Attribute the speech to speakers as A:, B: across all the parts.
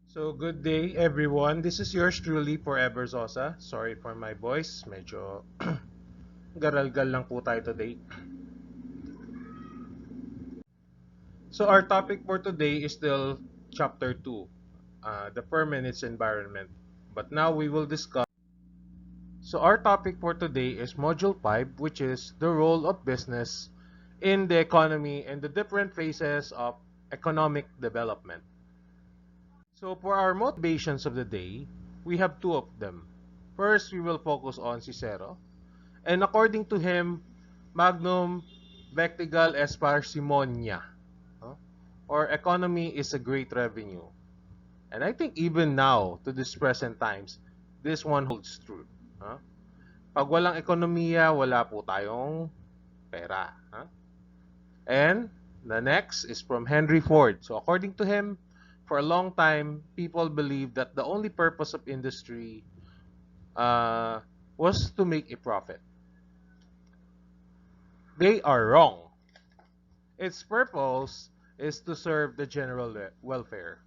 A: So, good day everyone. This is yours truly, Forever Zosa. Sorry for my voice. Medyo garalgal lang po tayo today. So, our topic for today is still chapter 2, the firm and its environment. But now we will discuss. So, our topic for today is module 5, which is the role of business in the economy and the different phases of economic development. So for our motivations of the day, we have two of them. First, we will focus on Cicero. And according to him, magnum vectigal est parsimonia. No? Or economy is a great revenue. And I think even now, to this present times, this one holds true. Huh? Pag walang ekonomiya, wala po tayong pera. Huh? And the next is from Henry Ford. So according to him, for a long time, people believed that the only purpose of industry uh, was to make a profit. They are wrong. Its purpose is to serve the general welfare.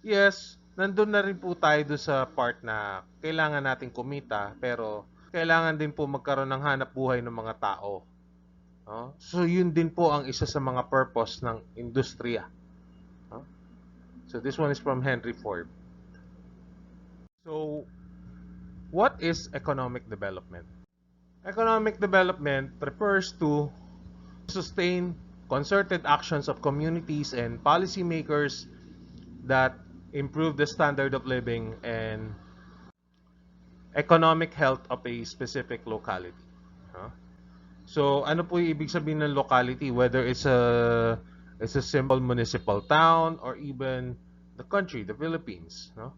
A: Yes, nandun na rin po tayo doon sa part na kailangan natin kumita, pero kailangan din po magkaroon ng hanap buhay ng mga tao. No? So yun din po ang isa sa mga purpose ng industriya. No? So this one is from Henry Ford. So what is economic development? Economic development refers to sustain concerted actions of communities and policymakers that improve the standard of living and economic health of a specific locality. Huh? So, ano po yung ibig sabihin ng locality? Whether it's a simple municipal town or even the country, the Philippines. No?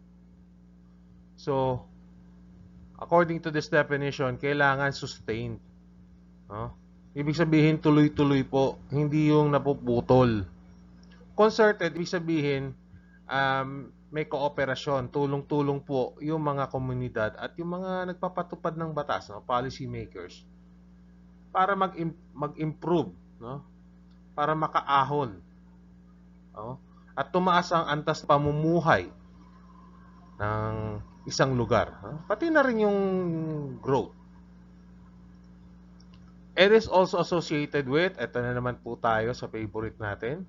A: So, according to this definition, kailangan sustained. No? Ibig sabihin, tuloy-tuloy po. Hindi yung napuputol. Concerted, ibig sabihin, may kooperasyon, tulong-tulong po yung mga komunidad at yung mga nagpapatupad ng batas, no? Policy makers, para mag-improve, no? Para makaahon, no? At tumaas ang antas pamumuhay ng isang lugar, no? Pati na rin yung growth. It is also associated with, eto na naman po tayo sa favorite natin,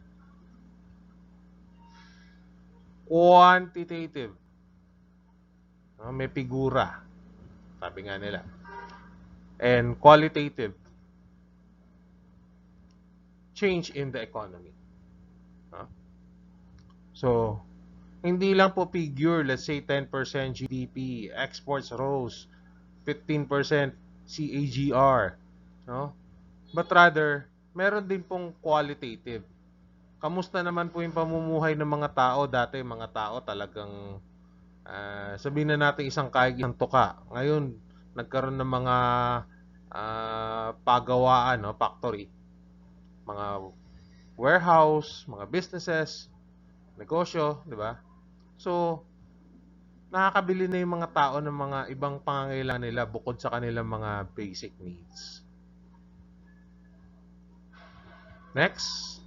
A: quantitative. No? May figura, sabi nga nila. And qualitative, change in the economy. No? So, hindi lang po figure, let's say 10% GDP, exports rose, 15% CAGR, no? But rather, meron din pong qualitative. Kamusta naman po yung pamumuhay ng mga tao? Dati mga tao talagang sabihin na natin isang kaig, isang tuka. Ngayon, nagkaroon ng mga pagawaan, no? Factory, mga warehouse, mga businesses, negosyo, di ba? So, nakakabili na yung mga tao ng mga ibang pangangailangan nila bukod sa kanilang mga basic needs. Next,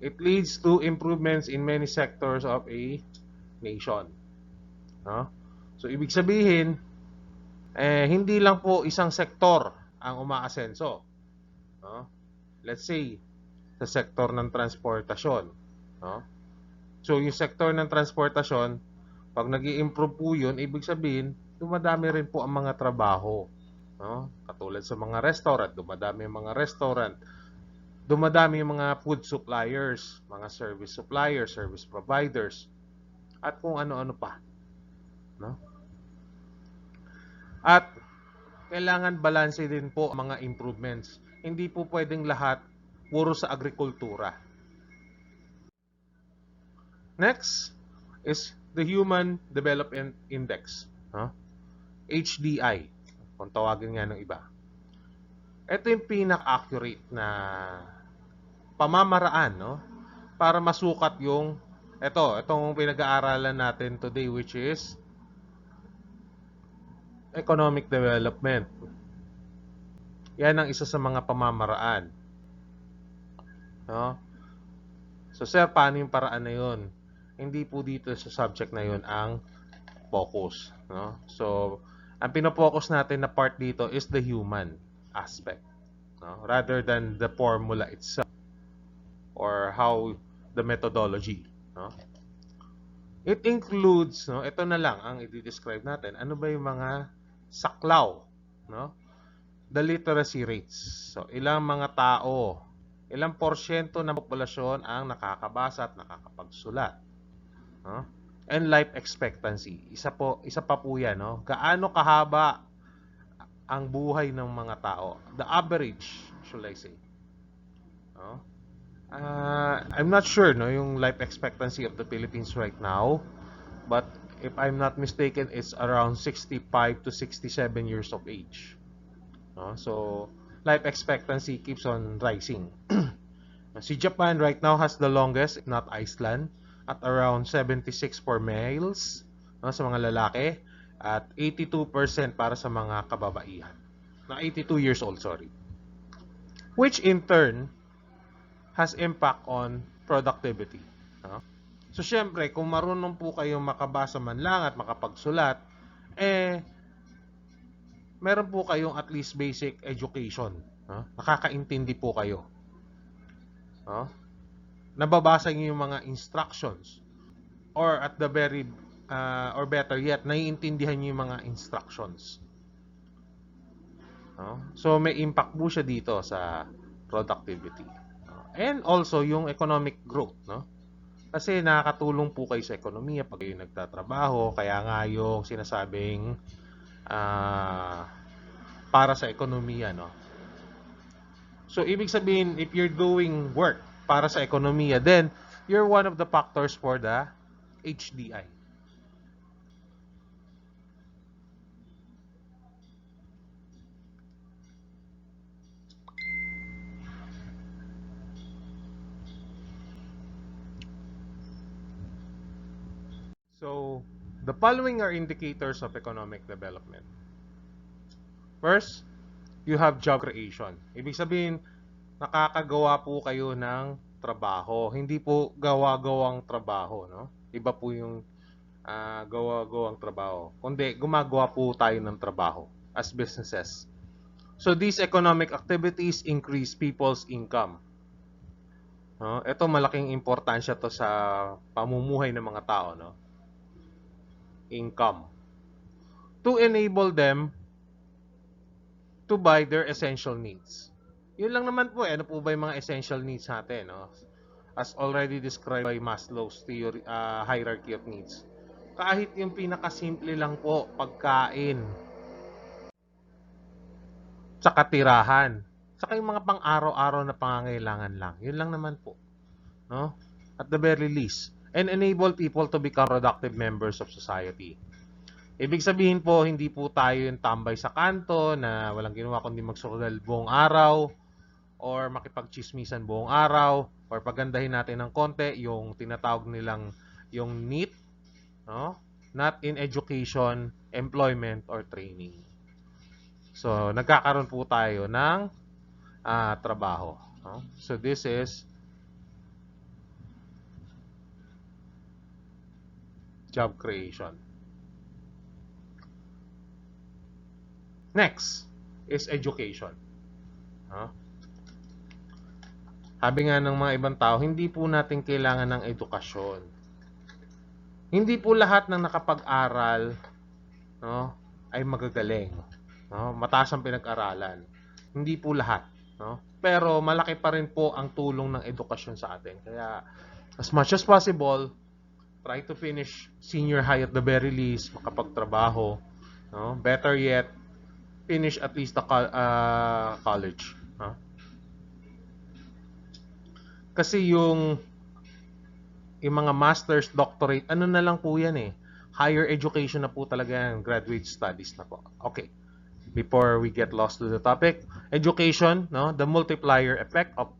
A: it leads to improvements in many sectors of a nation. No? So, ibig sabihin, hindi lang po isang sektor ang umaasenso. No? Let's say, sa sektor ng transportasyon. No? So, yung sektor ng transportasyon, pag nag-i-improve po yun, ibig sabihin, dumadami rin po ang mga trabaho. No? Katulad sa mga restaurant, dumadami ang mga restaurant. Dumadami yung mga food suppliers, mga service suppliers, service providers, at kung ano-ano pa. No? At kailangan balanse din po ang mga improvements. Hindi po pwedeng lahat puro sa agrikultura. Next is the Human Development Index, no? HDI, kung tawagin nga ng iba. Ito yung pinaka-accurate na pamamaraan, no? Para masukat yung itong pinag-aaralan natin today, which is economic development. Yan ang isa sa mga pamamaraan. No? So, sir, paano yung paraan na yun? hindi po dito sa subject na yun ang focus, no? So, ang pino-focus natin na part dito is the human aspect, no? Rather than the formula itself or how the methodology, no? It includes, no, ito na lang ang i-describe natin. Ano ba yung mga saklaw, no? The literacy rates. So, ilang mga tao, ilang porsyento ng populasyon ang nakakabasa at nakakapagsulat, no? And life expectancy. Isa pa po 'yan, no? Gaano kahaba ang buhay ng mga tao? The average, should I say, no? I'm not sure, no, yung life expectancy of the Philippines right now, but if I'm not mistaken, it's around 65 to 67 years of age. No? So, life expectancy keeps on rising. Si Japan right now has the longest, if not Iceland, at around 76 for males, no, sa mga lalaki, at 82% para sa mga kababaihan. Na 82 years old, sorry. Which in turn has impact on productivity. No? So, syempre, kung marunong po kayong makabasa man lang at makapagsulat, meron po kayong at least basic education. No? Nakakaintindi po kayo. No? Nababasa niyo yung mga instructions. Or at the very, or better yet, naiintindihan niyo yung mga instructions. No? So, may impact po siya dito sa productivity. And also, yung economic growth. No? Kasi nakakatulong po kayo sa ekonomiya pag kayo nagtatrabaho. Kaya nga yung sinasabing para sa ekonomiya, no? So, ibig sabihin, if you're doing work para sa ekonomiya, then you're one of the factors for the HDI. So, the following are indicators of economic development. First, you have job creation. Ibig sabihin, nakakagawa po kayo ng trabaho. Hindi po gawa-gawang trabaho, no? Iba po yung gawa-gawang trabaho. Kundi gumagawa po tayo ng trabaho as businesses. So these economic activities increase people's income. No? Ito malaking importansya to sa pamumuhay ng mga tao, no? Income. To enable them to buy their essential needs. Yun lang naman po, ano po ba yung mga essential needs natin, no? As already described by Maslow's theory, hierarchy of needs. Kahit yung pinakasimple lang po, pagkain, tsaka tirahan, tsaka yung mga pang-araw-araw na pangangailangan lang. Yun lang naman po, no? At the very least, and enable people to become productive members of society. Ibig sabihin po, hindi po tayo yung tambay sa kanto na walang ginawa kundi magsugal buong araw or makipagchismisan buong araw or pagandahin natin ng konti yung tinatawag nilang yung NEET, no? Not in education, employment, or training. So, nagkakaroon po tayo ng trabaho. No? So, this is job creation. Next is education. No? Sabi nga ng mga ibang tao, hindi po natin kailangan ng edukasyon. Hindi po lahat ng nakapag-aral, no, ay magagaling. No? Mataas ang pinag-aralan. Hindi po lahat. No? Pero malaki pa rin po ang tulong ng edukasyon sa atin. Kaya as much as possible, try to finish senior high at the very least, makapagtrabaho. No? Better yet, finish at least the college. No? Kasi yung mga master's, doctorate, ano na lang po yan eh. Higher education na po talaga yan. Graduate studies na po. Okay. Before we get lost to the topic, education, no, the multiplier effect of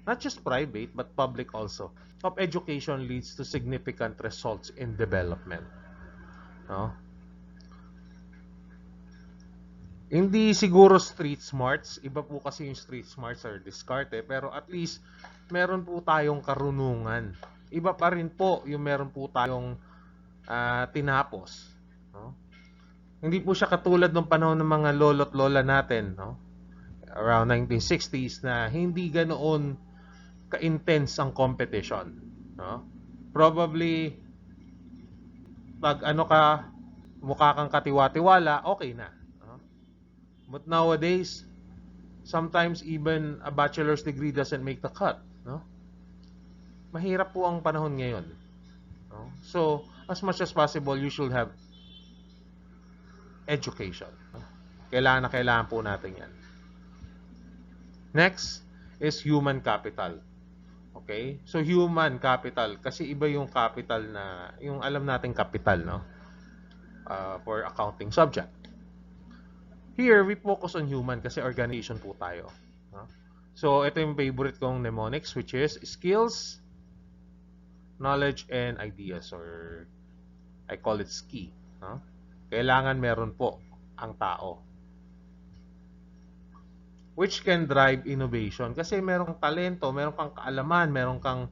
A: not just private but public also of education leads to significant results in development. No? Hindi siguro street smarts, iba po kasi yung street smarts or discarte, pero at least meron po tayong karunungan. iba pa rin po yung meron po tayong tinapos. No? Hindi po siya katulad ng panahon ng mga lolo't lola natin, no? Around 1960s na hindi ganoon ka-intense ang competition. No? Probably, pag ano ka, mukha kang katiwa-tiwala, okay na. No? But nowadays, sometimes even a bachelor's degree doesn't make the cut. No? Mahirap po ang panahon ngayon. No? So, as much as possible, you should have education. No? Kailangan na kailangan po natin yan. Next is human capital. Okay? So, human capital. Kasi iba yung capital na, yung alam nating capital, no? For accounting subject. Here, we focus on human kasi organization po tayo. No? So, ito yung favorite kong mnemonics, which is skills, knowledge, and ideas, or I call it SKI. No? Kailangan meron po ang tao, which can drive innovation. Kasi meron kang talento, meron kang kaalaman, meron kang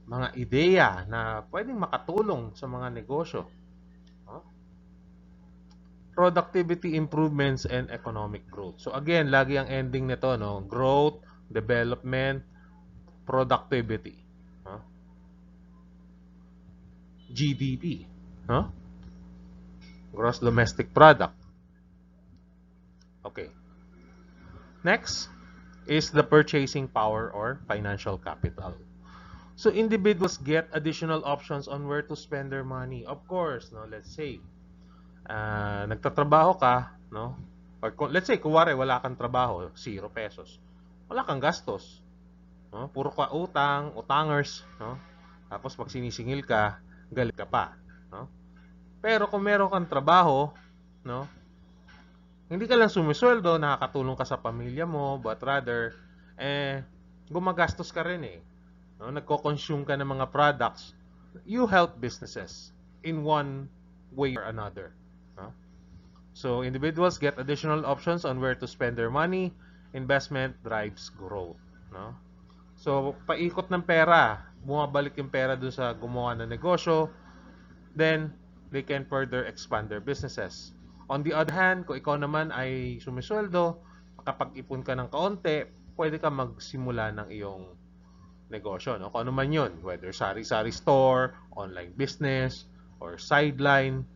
A: mga ideya na pwedeng makatulong sa mga negosyo. No? Productivity improvements and economic growth. So again, lagi ang ending nito, no? Growth, development, productivity. No? GDP. No? Gross Domestic Product. Okay. Next is the purchasing power or financial capital. So individuals get additional options on where to spend their money. Of course, no, let's say nagtatrabaho ka, no? Or let's say kuwari wala kang trabaho, 0 pesos. Wala kang gastos, no? Puro ka utang, utangers, no? Tapos pag sinisingil ka, galit ka pa, no? Pero kung meron kang trabaho, no? Hindi ka lang sumisweldo, nakakatulong ka sa pamilya mo, but rather, gumagastos ka rin eh. No? Nagko-consume ka ng mga products. You help businesses in one way or another. No? So, individuals get additional options on where to spend their money. Investment drives growth. No? So, paikot ng pera. Bumabalik yung pera dun sa gumawa ng negosyo. Then, they can further expand their businesses. On the other hand, kung ikaw naman ay sumisweldo, makapag-ipon ka ng kaunti, pwede ka magsimula ng iyong negosyo. No? Kung ano man yun, whether sari-sari store, online business, or sideline,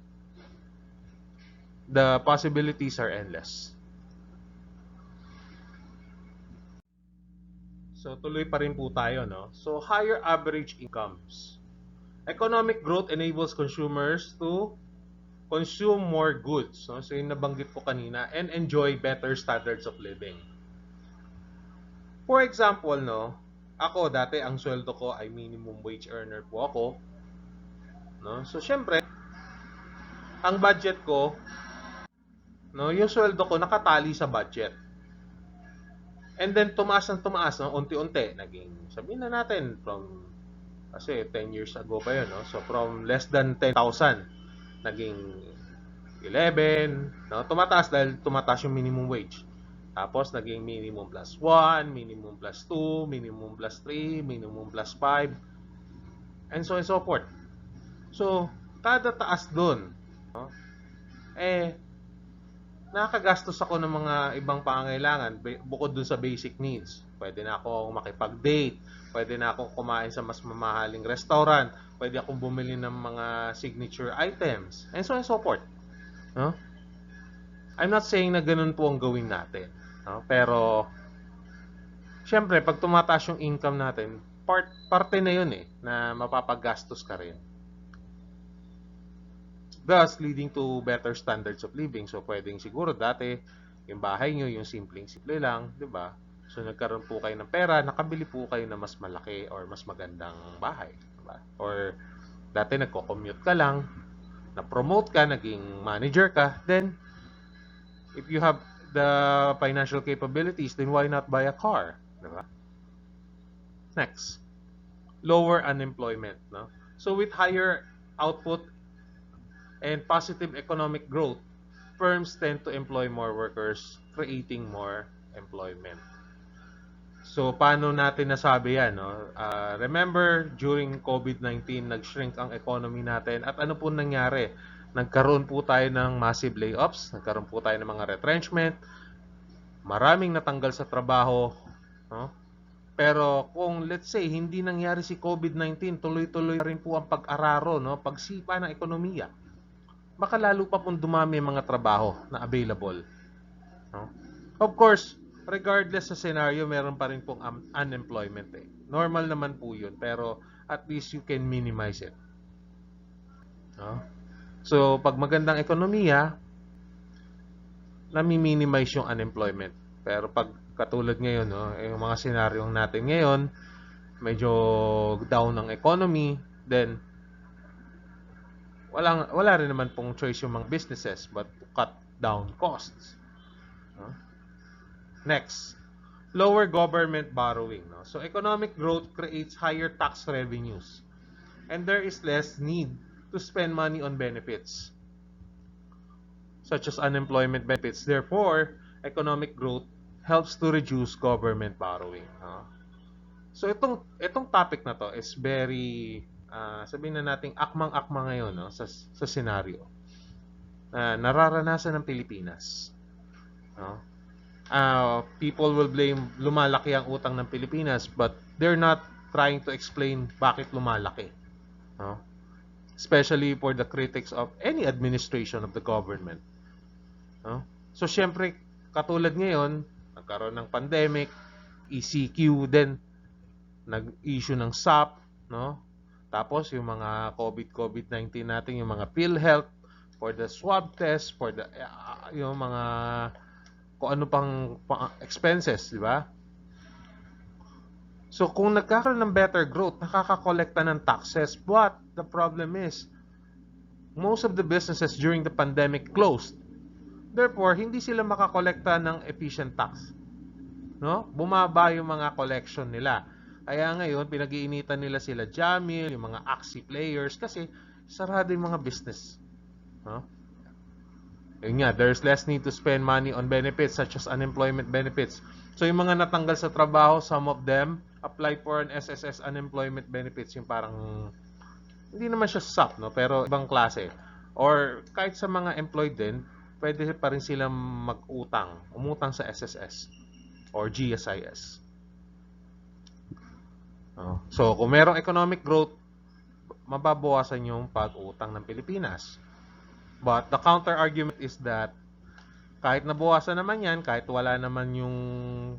A: the possibilities are endless. So, tuloy pa rin po tayo. No? So, higher average incomes. Economic growth enables consumers to consume more goods, no? So yung nabanggit ko kanina, and enjoy better standards of living. For example, no, ako dati ang sweldo ko ay minimum wage earner po ako, no? So syempre, ang budget ko, no, yung sweldo ko nakatali sa budget. And then tumaas ng tumaas, no, unti-unti, naging sabihin na natin from kasi 10 years ago pa yun, no? So from less than 10,000 naging 11, no? Tumataas dahil tumataas yung minimum wage. Tapos naging minimum plus 1, minimum plus 2, minimum plus 3, minimum plus 5, and so on and so forth. So, kada taas dun, no? Nakakagastos ako ng mga ibang pangangailangan bukod dun sa basic needs. Pwede na akong makipag-date, pwede na akong kumain sa mas mamahaling restaurant, pwede akong bumili ng mga signature items, and so on and so forth. No? I'm not saying na ganun po ang gawin natin. No? Pero, syempre, pag tumataas yung income natin, parte na yun eh, na mapapagastos ka rin. Thus, leading to better standards of living. So, pwedeng siguro dati, yung bahay nyo, yung simpleng-simple lang, di ba? So, nagkaroon po kayo ng pera, nakabili po kayo na mas malaki or mas magandang bahay. Diba? Or, dati nagko-commute ka lang, na-promote ka, naging manager ka, then, if you have the financial capabilities, then why not buy a car? Diba? Next, lower unemployment. No? So, with higher output and positive economic growth, firms tend to employ more workers, creating more employment. So, paano natin nasabi yan? No? Remember, during COVID-19, nag-shrink ang economy natin. At ano po nangyari? Nagkaroon po tayo ng massive layoffs, nagkaroon po tayo ng mga retrenchment, maraming natanggal sa trabaho. No? Pero kung let's say, hindi nangyari si COVID-19, tuloy-tuloy rin po ang pag-araro, no? Pagsipa ng ekonomiya, baka lalo pa pong dumami ang mga trabaho na available. No? Of course, regardless sa scenario, meron pa rin pong unemployment eh. Normal naman po yun, pero at least you can minimize it. No? So, pag magandang ekonomiya, nami-minimize yung unemployment. Pero pag katulad ngayon, no, yung mga senaryong natin ngayon, medyo down ang economy, then wala rin naman pong choice yung mga businesses but to cut down costs. No? Next, lower government borrowing. No? So economic growth creates higher tax revenues and there is less need to spend money on benefits such as unemployment benefits. Therefore, economic growth helps to reduce government borrowing. No? So itong topic na to is very sabihin na nating akmang-akma ngayon, no, sa senaryo na nararanasan ng Pilipinas. No? People will blame lumalaki ang utang ng Pilipinas but they're not trying to explain bakit lumalaki. No? Especially for the critics of any administration of the government. No? So syempre, katulad ngayon, nagkaroon ng pandemic, ECQ, then nag-issue ng SAP, no? Tapos yung mga COVID-19 natin, yung mga PhilHealth for the swab test, for the yung mga kung ano pang expenses, di ba? So kung nagkakaroon ng better growth, nakakakolekta ng taxes, but the problem is most of the businesses during the pandemic closed. Therefore, hindi sila makakolekta ng efficient tax. No? Bumaba yung mga collection nila. Kaya ngayon, pinag-iinitan nila sila Jamil, yung mga Axie players, kasi sarado yung mga business. No? Yun nga, there's less need to spend money on benefits such as unemployment benefits. So yung mga natanggal sa trabaho, some of them apply for an SSS unemployment benefits, yung parang, hindi naman siya SAP, no? Pero ibang klase. Or kahit sa mga employed din, pwede pa rin silang umutang sa SSS or GSIS. So, kung merong economic growth, mababawasan yung pag-utang ng Pilipinas. But the counter-argument is that kahit nabawasan naman yan, kahit wala naman yung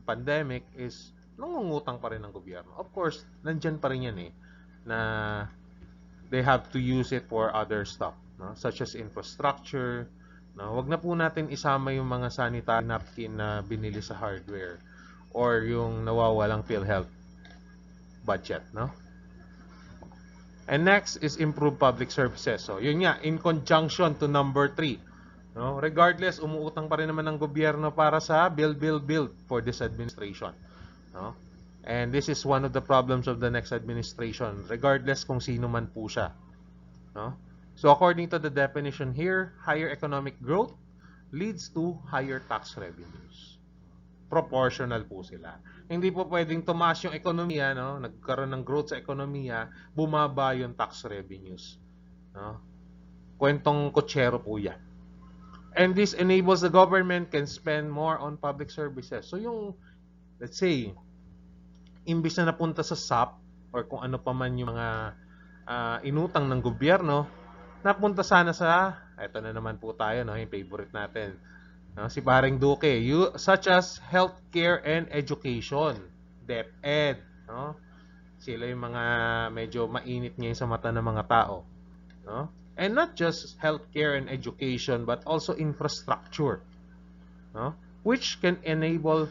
A: pandemic, is nangungutang pa rin ng gobyerno. Of course, nandyan pa rin yan eh, na they have to use it for other stuff, no? Such as infrastructure. No? Wag na po natin isama yung mga sanitary napkin na binili sa hardware or yung nawawalang PhilHealth budget, no? And next is improve public services. So, yun nga, in conjunction to number 3. No? Regardless, umuutang pa rin naman ng gobyerno para sa build for this administration. No? And this is one of the problems of the next administration, regardless kung sino man po siya. No? So, according to the definition here, higher economic growth leads to higher tax revenues. Proportional po sila. Hindi po pwedeng tumaas yung ekonomiya, no? Nagkaroon ng growth sa ekonomiya, bumaba yung tax revenues. No? Kwentong kutsero po yan. And this enables the government can spend more on public services. So yung, let's say, imbis na napunta sa SAP or kung ano pa man yung mga inutang ng gobyerno, napunta sana sa, eto na naman po tayo, no? Yung favorite natin, no, si Paring Duque, such as healthcare and education, DepEd, no? Sila yung mga medyo mainit ngayon sa mata ng mga tao, no? And not just healthcare and education but also infrastructure, no? Which can enable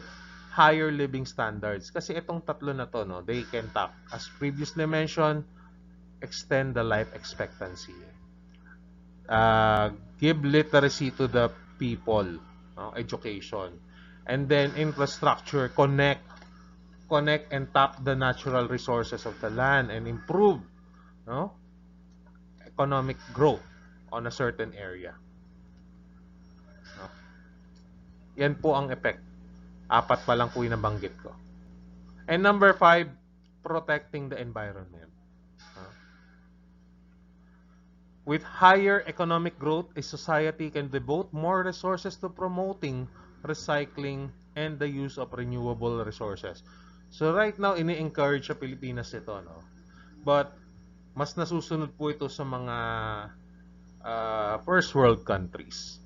A: higher living standards. Kasi itong tatlo na to, no, they can tap, as previously mentioned, extend the life expectancy, give literacy to the people, no? Education, and then infrastructure, connect and tap the natural resources of the land and improve, no, economic growth on a certain area. No? Yan po ang effect. 4 pa lang po yung nabanggit ko. And number 5, protecting the environment. Uh, With higher economic growth, a society can devote more resources to promoting recycling and the use of renewable resources. So right now, ini-encourage sa Pilipinas ito, no? But mas nasusunod po ito sa mga first world countries,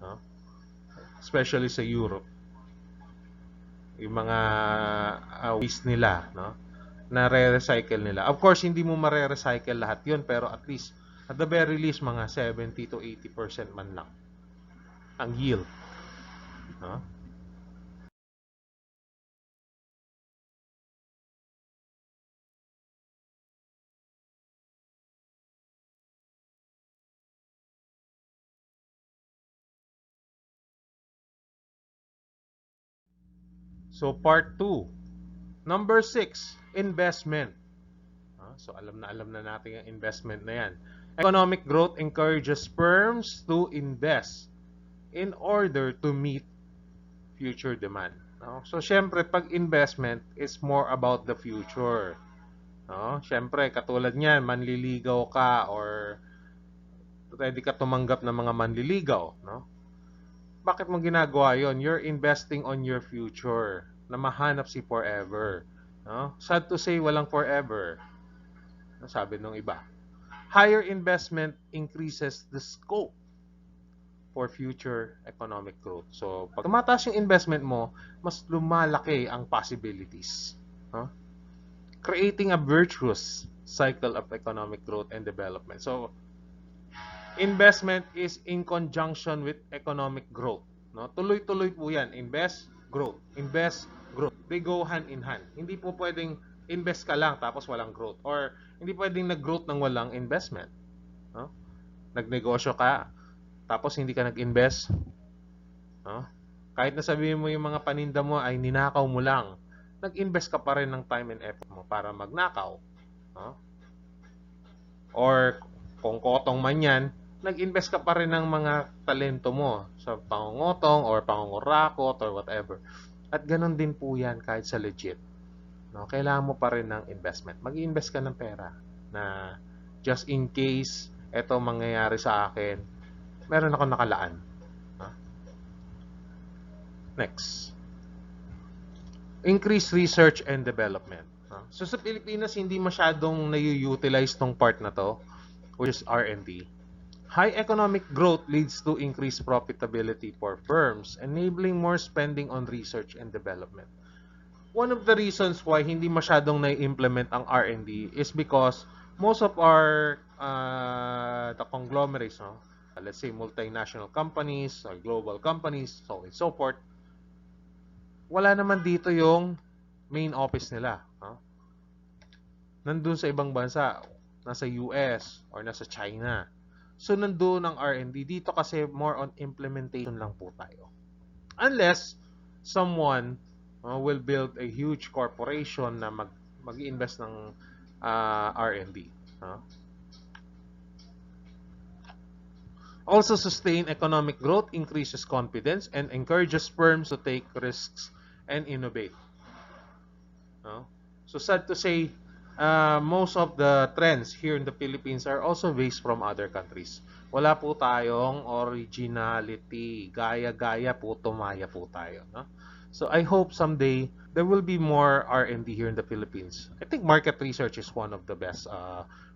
A: no? Especially sa Europe. Yung mga waste nila, no? Na re-recycle nila. Of course, hindi mo mare-recycle lahat yun, pero at least, at the very least, mga 70 to 80% man lang ang yield. No? So, part 2. Number 6, investment. So, alam na natin ang investment na yan. Economic growth encourages firms to invest in order to meet future demand. No? So, syempre, pag investment is more about the future. No? Syempre, katulad niyan, manliligaw ka or ready ka tumanggap ng mga manliligaw. No? Bakit mo ginagawa yon? You're investing on your future na mahanap si forever. No? Sad to say, walang forever. Sabi nung iba. Higher investment increases the scope for future economic growth. So, pag tumataas yung investment mo, mas lumalaki ang possibilities. Huh? Creating a virtuous cycle of economic growth and development. So, investment is in conjunction with economic growth. No? Tuloy-tuloy po yan. Invest, growth. Invest, growth. They go hand in hand. Hindi po pwedeng invest ka lang tapos walang growth. Or hindi pwedeng nag-growth ng walang investment. No? Nagnegosyo ka, tapos hindi ka nag-invest. No? Kahit na sabihin mo yung mga paninda mo ay ninakaw mo lang, nag-invest ka pa rin ng time and effort mo para magnakaw. No? Or kung kotong man yan, nag-invest ka pa rin ng mga talento mo sa pangungotong or pangungurakot or whatever. At ganun din po yan kahit sa legit. No? Kailangan mo pa rin ng investment. Mag-invest ka ng pera na just in case eto mangyayari sa akin, meron ako nakalaan. Next. Increase research and development. So sa Pilipinas, hindi masyadong na-utilize tong part na to, which is R&D. High economic growth leads to increased profitability for firms, enabling more spending on research and development. One of the reasons why hindi masyadong na-implement ang R&D is because most of our the conglomerates, no? Let's say multinational companies or global companies, so on and so forth, wala naman dito yung main office nila. Nandun sa ibang bansa, nasa US or nasa China. So, nandun ang R&D. Dito kasi more on implementation lang po tayo. Unless someone will build a huge corporation na mag-invest ng R&D. Also, sustained economic growth increases confidence and encourages firms to take risks and innovate. So, sad to say, most of the trends here in the Philippines are also based from other countries. Wala po tayong originality. Gaya-gaya po, tumaya po tayo. No? So, I hope someday there will be more R&D here in the Philippines. I think market research is one of the best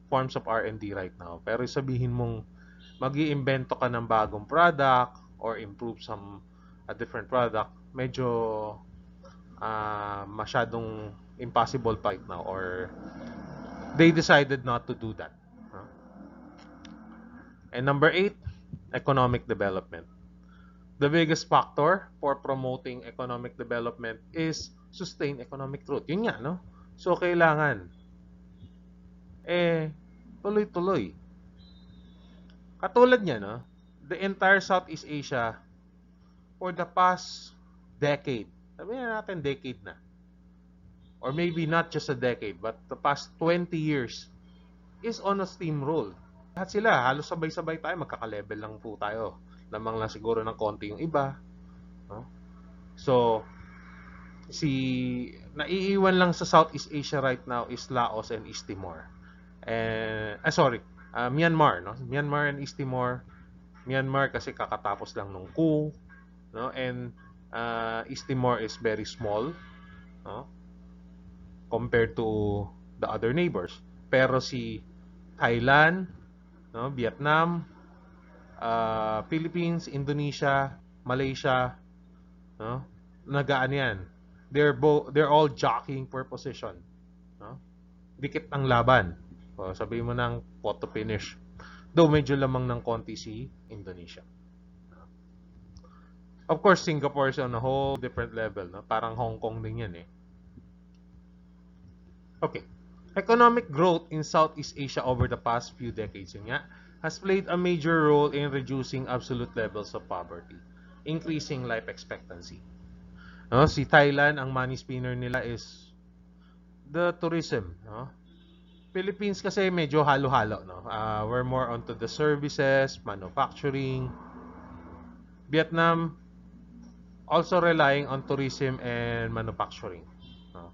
A: forms of R&D right now. Pero sabihin mong mag-iimbento ka ng bagong product or improve some a different product, medyo masyadong impossible pa right now, or they decided not to do that. And number 8, economic development. The biggest factor for promoting economic development is sustained economic growth. Yun nga, no? So, kailangan tuloy-tuloy. Katulad niya, no? The entire Southeast Asia for the past decade, sabihin natin decade na, or maybe not just a decade, but the past 20 years is on a steamroll. Lahat sila, halos sabay-sabay tayo, magkaka-level lang po tayo. Lamang lang siguro ng konti yung iba. No? So, Naiiwan lang sa Southeast Asia right now is Laos and East Timor. Myanmar, no? Myanmar and East Timor. Myanmar kasi kakatapos lang nung coup, no? And East Timor is very small, no? Compared to the other neighbors. Pero si Thailand, no? Vietnam, Philippines, Indonesia, Malaysia, no? Nagaan yan. They're all jockeying for position, no? Dikit ang laban. So, sabihin mo ng photo finish. Though medyo lamang ng konti si Indonesia. Of course, Singapore is on a whole different level, no? Parang Hong Kong din yan eh. Okay. Economic growth in Southeast Asia over the past few decades yun nga, has played a major role in reducing absolute levels of poverty, increasing life expectancy. No, si Thailand, ang money spinner nila is the tourism, no? Philippines kasi medyo halo-halo, no? We're more onto the services, manufacturing. Vietnam also relying on tourism and manufacturing, no?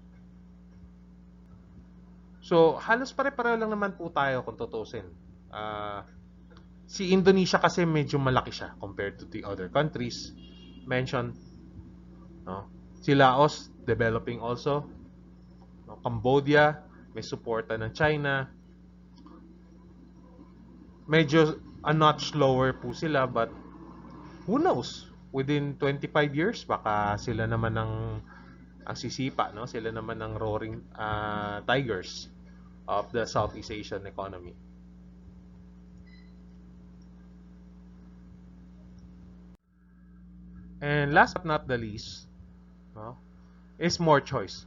A: So, halos pare-pareho lang naman po tayo kung tutusin. Si Indonesia kasi medyo malaki siya compared to the other countries mentioned, no? Si Laos developing also, no? Cambodia may suporta ng China. Medyo a notch lower po sila, but who knows, within 25 years baka sila naman ang sisipa, no? Sila naman ang roaring tigers of the Southeast Asian economy. And last but not the least, no, is more choice.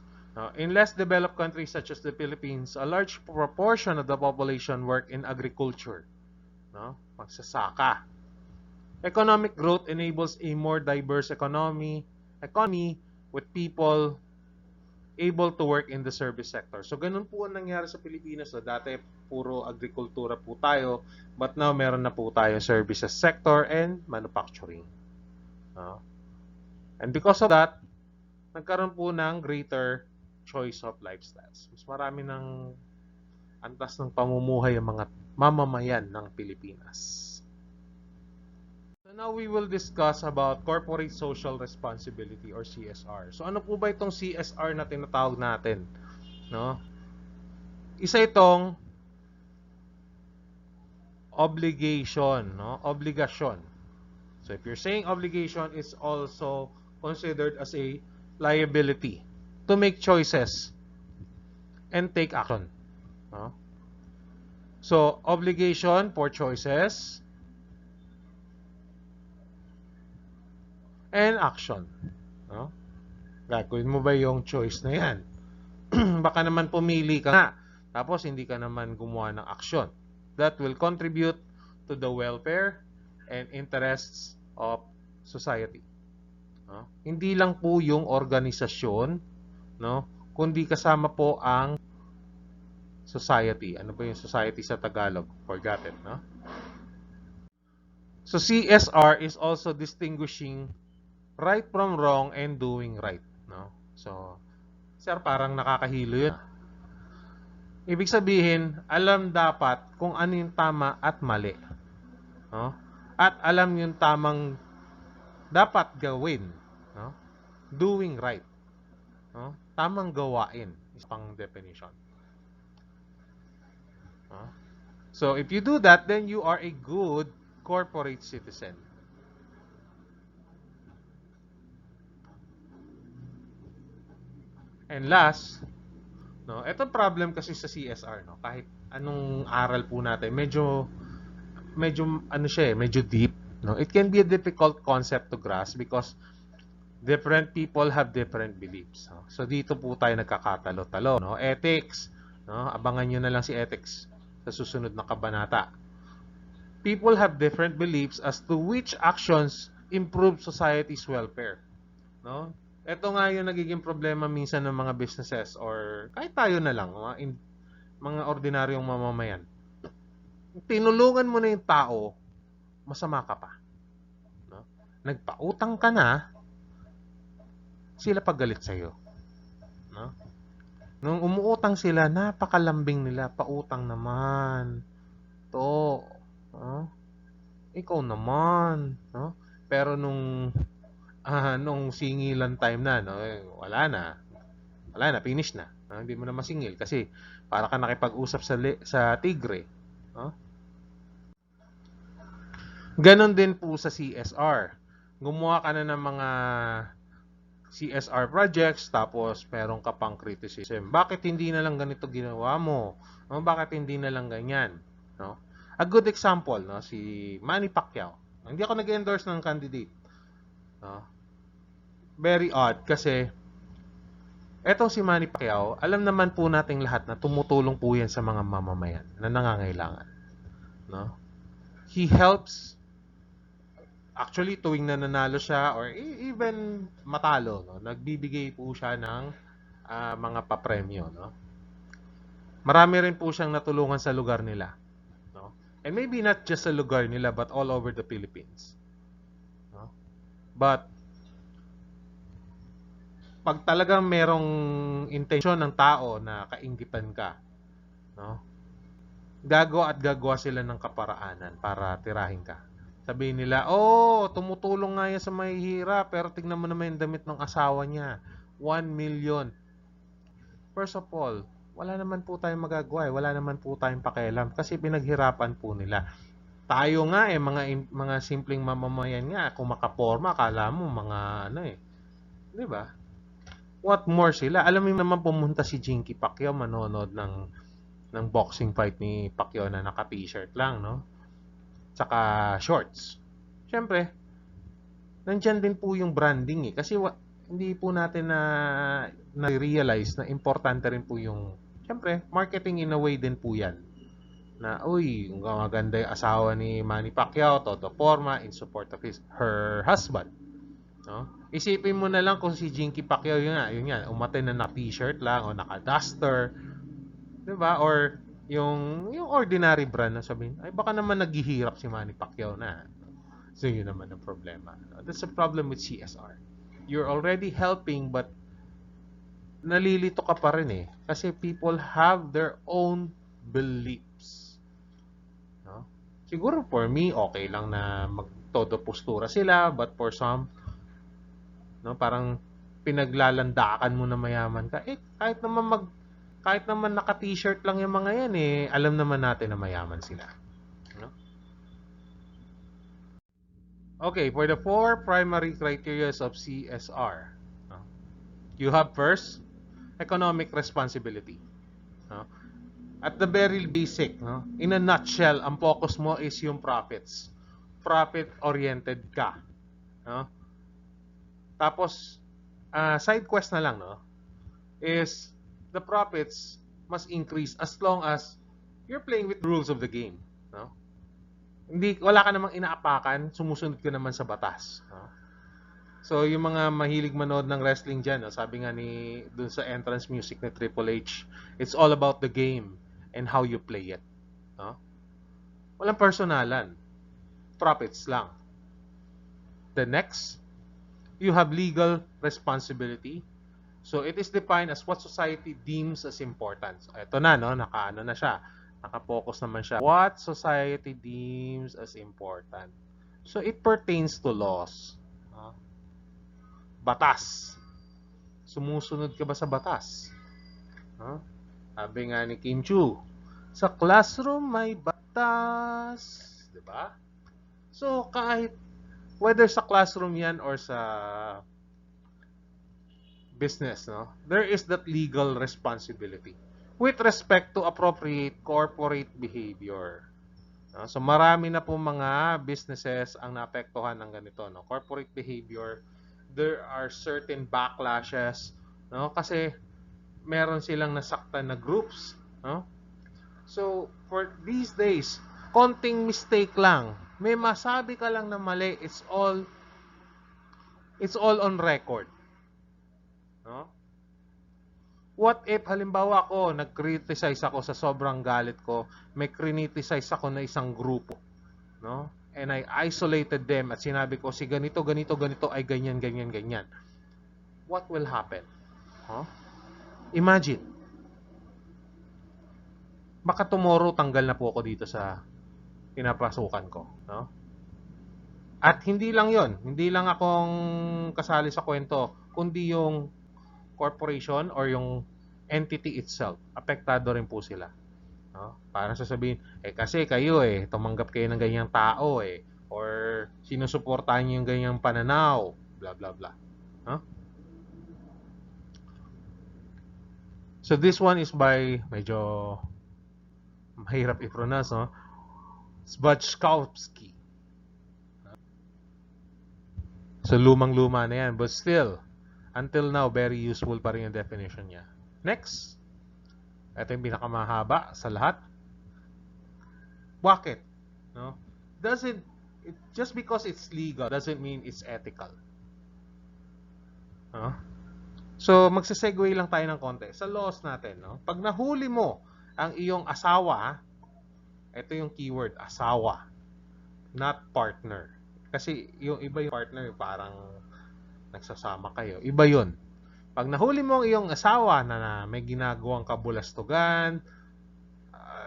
A: In less developed countries such as the Philippines, a large proportion of the population work in agriculture, no? Magsasaka. Economic growth enables a more diverse economy with people able to work in the service sector. So ganun po ang nangyari sa Pilipinas. So, dati puro agrikultura po tayo, but now meron na po tayo services sector and manufacturing. And because of that, nagkaroon po ng greater choice of lifestyles. Mas marami ng antas ng pamumuhay ang mga mamamayan ng Pilipinas. So now we will discuss about corporate social responsibility or CSR. So ano po ba itong CSR na tinatawag natin? No? Isa itong obligation, no? Obligasyon. So if you're saying obligation, it's also considered as a liability to make choices and take action. No? So obligation for choices and action. No? Gagawin mo ba yung choice na yan? Baka naman pumili ka nga, tapos hindi ka naman gumawa ng aksyon that will contribute to the welfare and interests of society. No? Hindi lang po yung organisasyon, no? Kundi kasama po ang society. Ano ba yung society sa Tagalog? Forgot it, no? So CSR is also distinguishing right from wrong and doing right, no? So, sir, parang nakakahilo yun. Ibig sabihin, alam dapat kung ano yung tama at mali, no? At alam yung tamang dapat gawin, no? Doing right, no? Tamang gawain is pang definition, no? So if you do that, then you are a good corporate citizen. And last, no, etong problem kasi sa CSR, no, kahit anong aral po natin, medyo ano siya, medyo deep, no. It can be a difficult concept to grasp because different people have different beliefs, no? So dito po tayo nagkakatalo-talo, no. Ethics, no, abangan niyo na lang si ethics sa susunod na kabanata. People have different beliefs as to which actions improve society's welfare, no. Ito nga yung nagiging problema minsan ng mga businesses or kahit tayo na lang, mga ordinaryong mamamayan. Tinulungan mo na yung tao, masama ka pa, no? Nagpautang ka na, sila paggalit sa'yo. No? Nung umuutang sila, napakalambing nila, pautang naman. To, no? Ikaw naman, no? Pero nung singilan time na, no, wala na. Wala na, finish na. No? Hindi mo na masingil kasi para ka nakipag-usap sa tigre. No? Ganon din po sa CSR. Gumawa ka na ng mga CSR projects tapos meron ka pang criticism. Bakit hindi na lang ganito ginawa mo? No? Bakit hindi na lang ganyan? No? A good example, no, si Manny Pacquiao. Hindi ako nag-endorse ng candidate. No? Very odd kasi etong si Manny Pacquiao, alam naman po nating lahat na tumutulong po yan sa mga mamamayan na nangangailangan. No? He helps. Actually, tuwing nananalo siya or even matalo, no, nagbibigay po siya ng mga papremyo. No? Marami rin po siyang natulungan sa lugar nila. No? And maybe not just sa lugar nila but all over the Philippines. No? But pag talagang merong intensyon ng tao na kainggitan ka, no, gagawa sila ng kaparaanan para tirahin ka. Sabihin nila, oh, tumutulong nga yan sa mahihirap, pero tignan mo naman yung damit ng asawa niya. 1 million. First of all, wala naman po tayong magagawa. Wala naman po tayong pakialam kasi pinaghirapan po nila. Tayo nga mga simpleng mamamayan nga, kung makaporma, akala mo mga ano eh. Di ba? What more sila? Alam mo naman pumunta si Jinky Pacquiao manonood ng boxing fight ni Pacquiao na naka-t-shirt lang, no? Tsaka shorts. Siyempre, nandyan din po yung branding eh. Kasi hindi po natin na-realize na importante rin po yung, siyempre, marketing in a way din po yan. Na, uy, maganda yung asawa ni Manny Pacquiao, todo forma, in support of her husband. No? Isipin mo na lang kung si Jinky Pacquiao yun nga, umatay na t-shirt lang o naka-duster. Diba? Or yung ordinary brand na sabihin, ay baka naman naghihirap si Manny Pacquiao na. So yun naman ang problema. That's the problem with CSR. You're already helping but nalilito ka pa rin eh. Kasi people have their own beliefs. No? Siguro for me, okay lang na magtodo postura sila, but for some, no, parang pinaglalandakan mo na mayaman ka. Eh, kahit naman naka-t-shirt lang yung mga yan eh, alam naman natin na mayaman sila. No? Okay, for the 4 primary criteria of CSR, no? You have first, economic responsibility. No? At the very basic, no? In a nutshell, ang focus mo is yung profits. Profit-oriented ka. No? Tapos, side quest na lang, no? Is the profits must increase as long as you're playing with the rules of the game. No? Wala ka namang inaapakan, sumusunod ka naman sa batas. No? So, yung mga mahilig manood ng wrestling dyan, no? Sabi nga dun sa entrance music ni Triple H, it's all about the game and how you play it. No? Walang personalan. Profits lang. The next, you have legal responsibility. So, it is defined as what society deems as important. So, ito na, no? Naka-ano na siya. Naka-focus naman siya. What society deems as important. So, it pertains to laws. Batas. Sumusunod ka ba sa batas? Sabi nga ni Kim Chu, sa classroom may batas. Diba? So, whether sa classroom yan or sa business, no, there is that legal responsibility with respect to appropriate corporate behavior. No? So marami na po mga businesses ang naapektuhan ng ganito, no? Corporate behavior, there are certain backlashes, no? Kasi meron silang nasaktan na groups, no? So for these days, konting mistake lang, may masabi ka lang na mali, it's all on record. No? What if halimbawa nag-criticize ako sa sobrang galit ko, may criticize ako na isang grupo, no? And I isolated them at sinabi ko si ganito ay ganyan. what will happen? Huh? Imagine, baka tomorrow tanggal na po ako dito sa pinapasukan ko. No? At hindi lang yon, hindi lang akong kasali sa kwento, kundi yung corporation or yung entity itself, apektado rin po sila. No? Parang sasabihin, kasi kayo tumanggap kayo ng ganyang tao or sinusuportahan niyo yung ganyang pananaw, bla bla bla. No? So this one is by, medyo mahirap i-pronounce, no? Zbachkowski. So lumang-luma na yan, but still, until now, very useful pa rin yung definition niya. Next. Ito yung pinakamahaba sa lahat. Bakit? No? Just because it's legal doesn't mean it's ethical. No? So, magse-segue lang tayo ng konti. Sa laws natin, no? Pag nahuli mo ang iyong asawa, ito yung keyword, asawa, not partner. Kasi yung iba yung partner, parang nagsasama kayo. Iba yun. Pag nahuli mo ang iyong asawa na may ginagawang kabulastugan,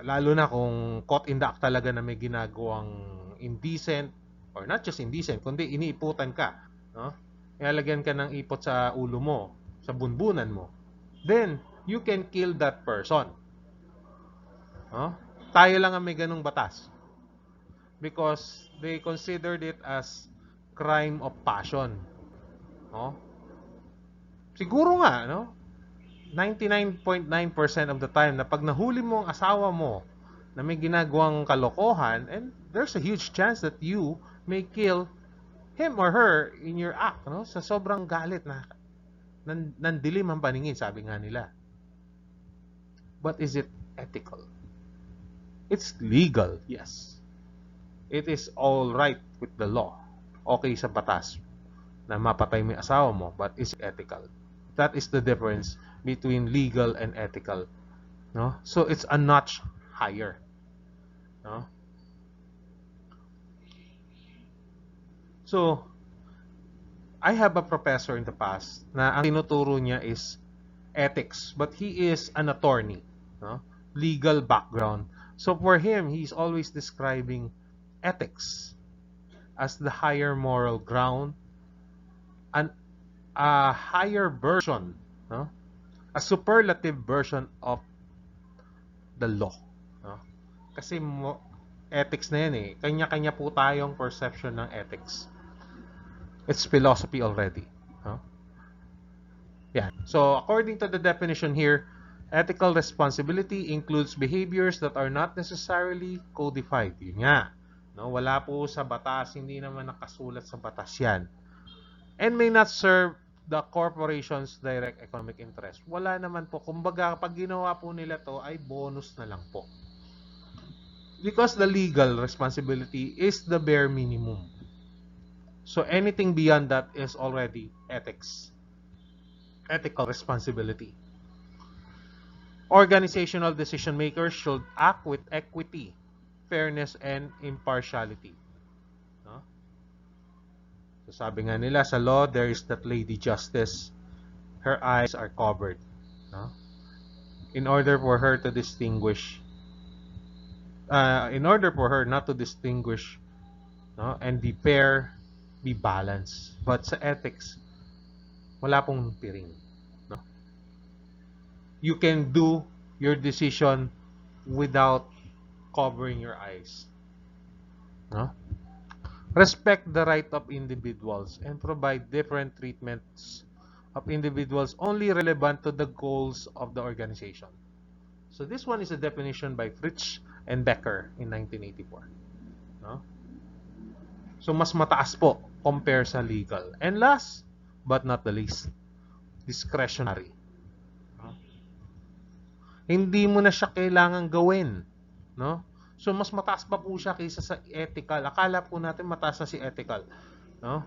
A: lalo na kung caught in the act talaga na may ginagawang indecent, or not just indecent, kundi iniiputan ka, no? Ilalagyan ka ng ipot sa ulo mo, sa bunbunan mo, then you can kill that person. No? Tayo lang ang may ganung batas because they considered it as crime of passion. No? Siguro nga, no? 99.9% of the time na pag nahuli mo ang asawa mo na may ginagawang kalokohan, and there's a huge chance that you may kill him or her in your act, no? Sa sobrang galit na nandilim ang paningin, sabi nga nila. But is it ethical? It's legal, yes. It is all right with the law. Okay sa batas na mapatay mo yung asawa mo, but is it ethical? That is the difference between legal and ethical. No? So it's a notch higher. No? So, I have a professor in the past na ang tinuturo niya is ethics, but he is an attorney. No? Legal background. So for him, he's always describing ethics as the higher moral ground, and a higher version, no? A superlative version of the law. No? Kasi ethics na yan kanya-kanya po tayong perception ng ethics. It's philosophy already. No? Yeah. So according to the definition here, ethical responsibility includes behaviors that are not necessarily codified. Yun nga. No? Wala po sa batas, hindi naman nakasulat sa batas yan. And may not serve the corporation's direct economic interest. Wala naman po. Kumbaga, pag ginawa po nila to, ay bonus na lang po. Because the legal responsibility is the bare minimum. So anything beyond that is already ethics. Ethical responsibility. Organizational decision makers should act with equity, fairness, and impartiality. No? So sabi nga nila sa law, there is that lady justice. Her eyes are covered. No? In order for her to distinguish, in order for her not to distinguish, no, and be fair, be balanced. But sa ethics, wala pong piring. No? You can do your decision without covering your eyes. No? Respect the right of individuals and provide different treatments of individuals only relevant to the goals of the organization. So this one is a definition by Fritsch and Becker in 1984. No? So mas mataas po compare sa legal. And last but not the least, discretionary. No? Hindi mo na siya kailangan gawin. No? So mas mataas pa po siya kaysa sa ethical. Akala po natin mataas na si ethical. No?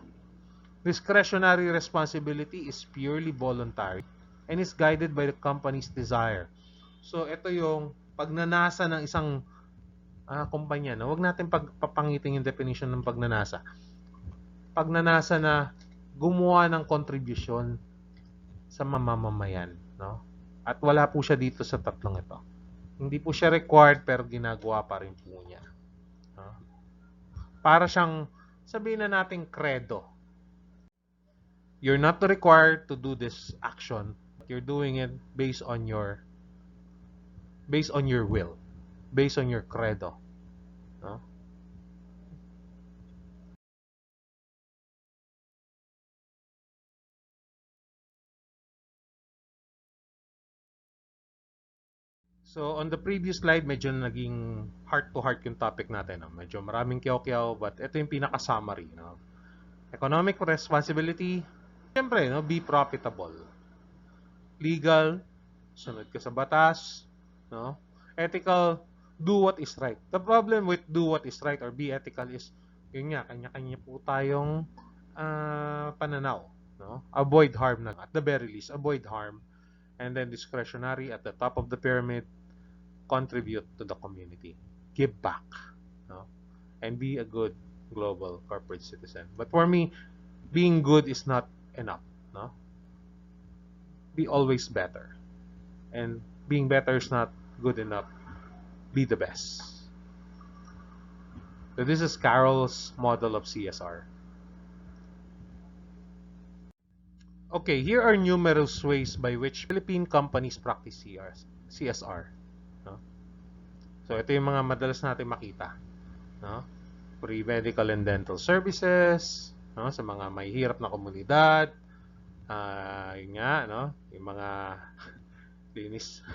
A: Discretionary responsibility is purely voluntary and is guided by the company's desire. So ito yung pagnanasa ng isang kumpanya. No? Huwag natin papangitin yung definition ng pagnanasa. Pagnanasa na gumawa ng contribution sa mamamayan, no? At wala po siya dito sa tatlong ito. Hindi po siya required pero ginagawa pa rin po niya. No? Para siyang sabihin na nating credo. You're not required to do this action, but you're doing it based on your will, based on your credo. No? So on the previous slide, medyo naging heart to heart yung topic natin. No? Medyo maraming kiyaw-kiyaw, but ito yung pinaka-summary. No? Economic responsibility, siyempre, no? Be profitable. Legal, sunod ka sa batas. No? Ethical, do what is right. The problem with do what is right or be ethical is, yun nga, kanya-kanya po tayong pananaw. No? Avoid harm na. At the very least, avoid harm. And then discretionary at the top of the pyramid, contribute to the community. Give back. No? And be a good global corporate citizen. But for me, being good is not enough. No? Be always better. And being better is not good enough. Be the best. So this is Carol's model of CSR. Okay, here are numerous ways by which Philippine companies practice CSR. No? So ito yung mga madalas natin makita. No? Free medical and dental services, no? Sa mga may hirap na komunidad, yun nga, no? Yung mga linis,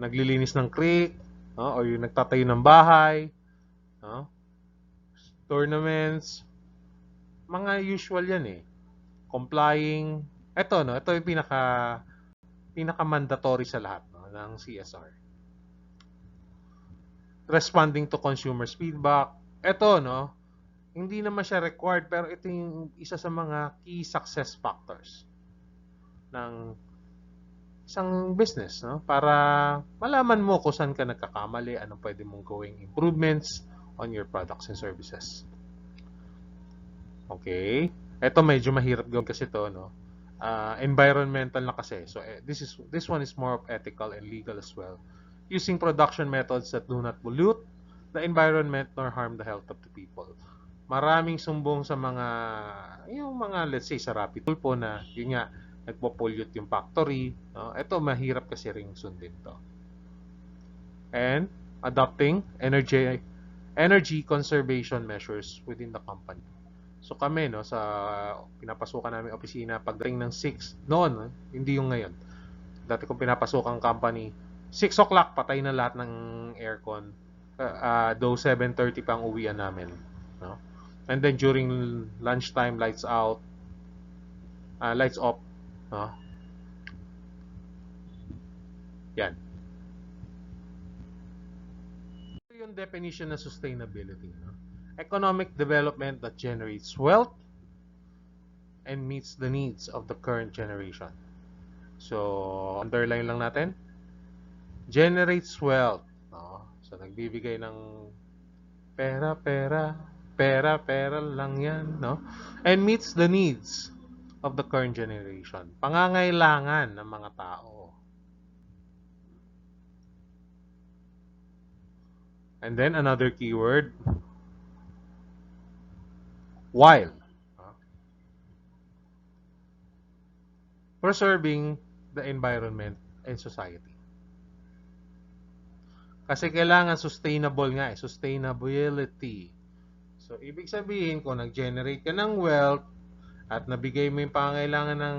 A: naglilinis ng creek, no? Or yung nagtatayo ng bahay, no? Tournaments, mga usual yan eh. Complying, ito, no? Ito yung pinaka-mandatory sa lahat, no? Ng CSR. Responding to consumers' feedback. Ito, no? Hindi naman siya required, pero ito yung isa sa mga key success factors ng isang business, no? Para malaman mo kung saan ka nagkakamali, anong pwede mong gawing improvements on your products and services. Okay? Ito medyo mahirap gawin kasi to, no? Environmental na kasi. So this one is more of ethical and legal as well. Using production methods that do not pollute the environment nor harm the health of the people. Maraming sumbong sa yung mga let's say sa Rapid po na yun nga nagpo-pollute yung factory, no? Ito mahirap kasi ring sundin to. And adopting energy conservation measures within the company. So kami, no, sa pinapasukan namin opisina, pagdating ng 6 noon, hindi yung ngayon. Dati kong pinapasukang company, 6 o'clock patay na lahat ng aircon. Though 7:30 pang uwian namin, no? And then during lunchtime, lights out, lights off, no? Yan. Ito yung definition ng sustainability, no? Economic development that generates wealth and meets the needs of the current generation. So, underline lang natin. Generates wealth. No? So, nagbibigay ng pera, pera, pera, pera lang yan. No? And meets the needs of the current generation. Pangangailangan ng mga tao. And then, another keyword. While preserving the environment and society. Kasi kailangan sustainable nga eh, sustainability. So, ibig sabihin, kung nag-generate ka ng wealth at nabigay mo yung pangailangan ng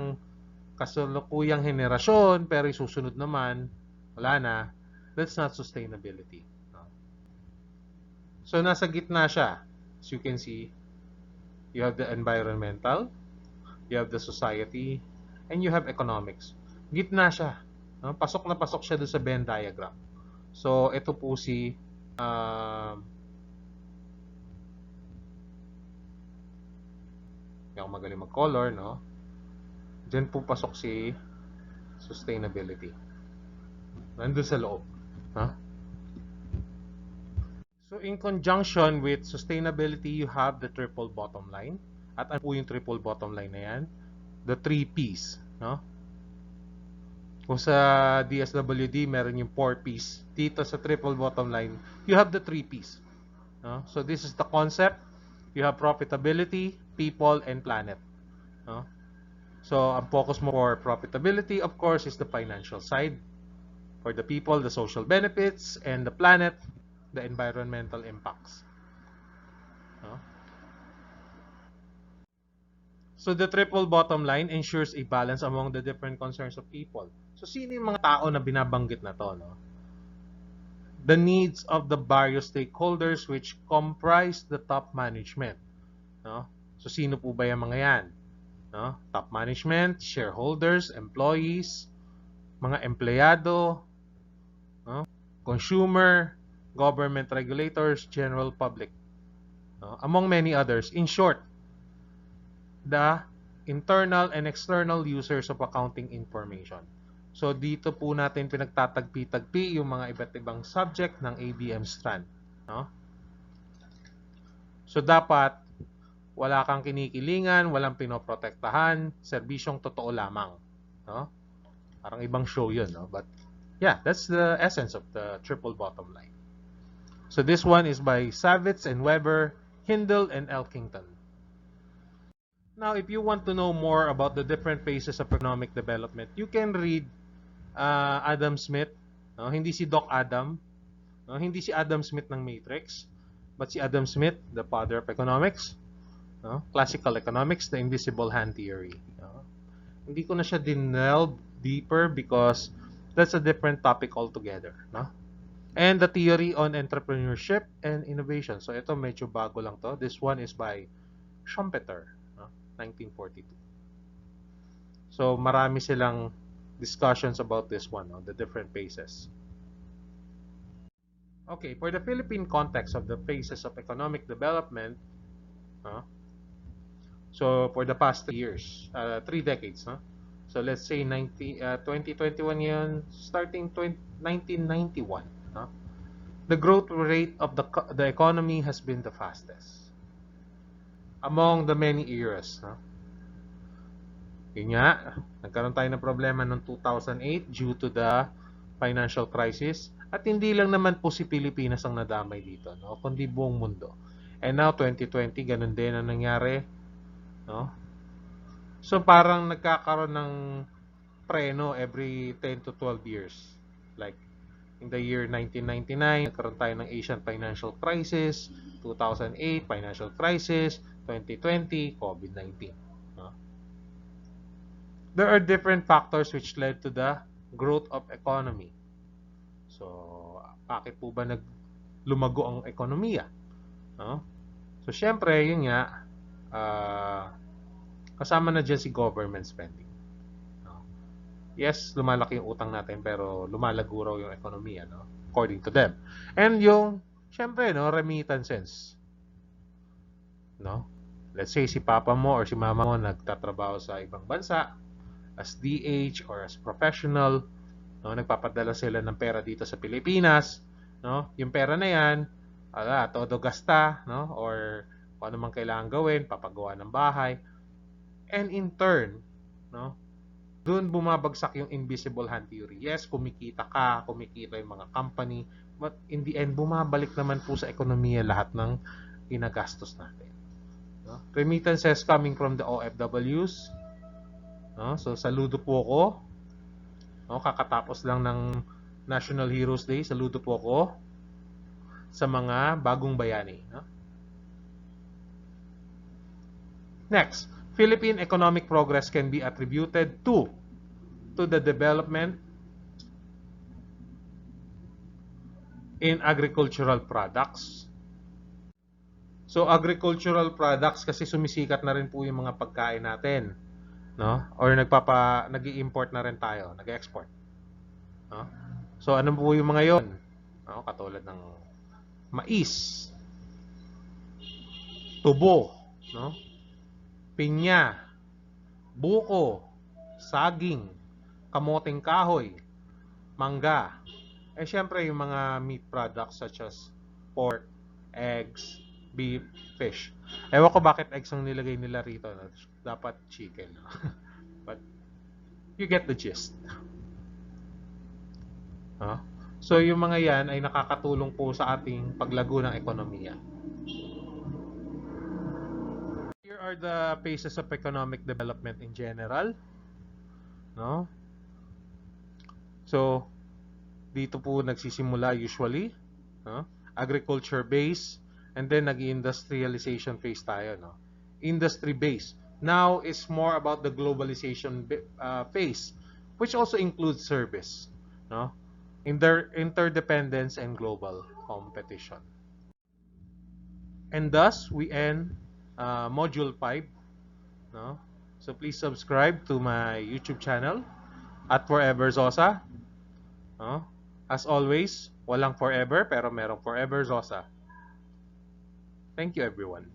A: kasalukuyang henerasyon, pero susunod naman, wala na, that's not sustainability. So, nasa gitna siya. As you can see, you have the environmental, you have the society, and you have economics. Gitna siya. No? Pasok na pasok siya doon sa Venn diagram. So, ito po si hindi ako magaling mag-color, no? Diyan po pasok si sustainability. Nandun sa loob. Huh? So, in conjunction with sustainability, you have the triple bottom line. At ano po yung triple bottom line na yan? the 3 Ps, no? Kung sa DSWD meron yung 4 Ps, dito sa triple bottom line, you have the 3 Ps, no? So this is the concept. You have profitability, people, and planet, no? So ang focus mo for profitability, of course, is the financial side. For the people, the social benefits, and the planet, the environmental impacts, no? So the triple bottom line ensures a balance among the different concerns of people. So sino yung mga tao na binabanggit na to, no? The needs of the various stakeholders which comprise the top management, no? So sino po ba yung mga yan, no? Top management, shareholders, employees, mga empleyado, no? Consumer, government regulators, general public, no? Among many others. In short, the internal and external users of accounting information. So dito po natin pinagtatagpi-tagpi yung mga iba't ibang subject ng ABM Strand, no? So dapat wala kang kinikilingan, walang pinoprotektahan, serbisyong totoo lamang, no? Parang ibang show 'yun, no? But yeah, that's the essence of the triple bottom line. So this one is by Savitz and Weber, Hindle and Elkington. Now, if you want to know more about the different phases of economic development, you can read Adam Smith, no? Hindi si Doc Adam, no? Hindi si Adam Smith ng Matrix, but si Adam Smith, the father of economics, no? Classical economics, the invisible hand theory, no? Hindi ko na siya dinelve deeper because that's a different topic altogether, no? And the theory on entrepreneurship and innovation. So ito medyo bago lang to. This one is by Schumpeter, no? 1942. So marami silang discussions about this one, no? The different phases. Okay, for the Philippine context of the phases of economic development, no? So for the past 3 years, 3 decades, no? So let's say 2021 yun, starting 1991, no? The growth rate of the economy has been the fastest among the many eras, no? Yun nga, nagkaroon tayo ng problema noong 2008 due to the financial crisis. At hindi lang naman po si Pilipinas ang nadamay dito, no? Kundi buong mundo. And now, 2020, ganun din ang nangyari, no? So, parang nagkakaroon ng preno every 10 to 12 years. Like, in the year 1999, nagkaroon tayo ng Asian financial crisis, 2008, financial crisis, 2020, COVID-19. No? There are different factors which led to the growth of economy. So, bakit po ba lumago ang ekonomiya? No? So, syempre, yun nga, kasama na dyan si government spending. No? Yes, lumalaki yung utang natin, pero lumalago raw yung ekonomiya, no? According to them. And yung, syempre, no, remittances. No? Let's say, si papa mo or si mama mo nagtatrabaho sa ibang bansa, as DH or as professional, no, nagpapadala sila ng pera dito sa Pilipinas, no? Yung pera na yan, todo gasta, no? Or kung ano man kailangan gawin, papagawa ng bahay. And in turn, no, doon bumabagsak yung invisible hand theory. Yes, kumikita yung mga company, but in the end, bumabalik naman po sa ekonomiya lahat ng ginagastos natin. No? Remittances coming from the OFWs. No? So, saludo po ako. No? Kakatapos lang ng National Heroes Day, saludo po ako sa mga bagong bayani. No? Next, Philippine economic progress can be attributed to the development in agricultural products. So agricultural products kasi sumisikat na rin po yung mga pagkain natin, no? Or nag-i-import na rin tayo, nag-export. No? So ano po yung mga 'yon? No? Katulad ng mais, tubo, no? Pinya, buko, saging, kamoting kahoy, mangga. Syempre yung mga meat products such as pork, eggs, beef, fish. Ewan ko bakit eggs ang nilagay nila rito. Dapat chicken. But you get the gist. No? So yung mga yan ay nakakatulong po sa ating paglago ng ekonomiya. Here are the phases of economic development in general. No? So, dito po nagsisimula usually, no? Agriculture base, and then nag-industrialization phase tayo, no? Industry base. Now is more about the globalization phase, which also includes service, no? Interdependence and global competition. And thus we end module 5, no? So please subscribe to my YouTube channel at Forever Zosa. No? As always, walang forever pero merong forever Zosa. Thank you everyone.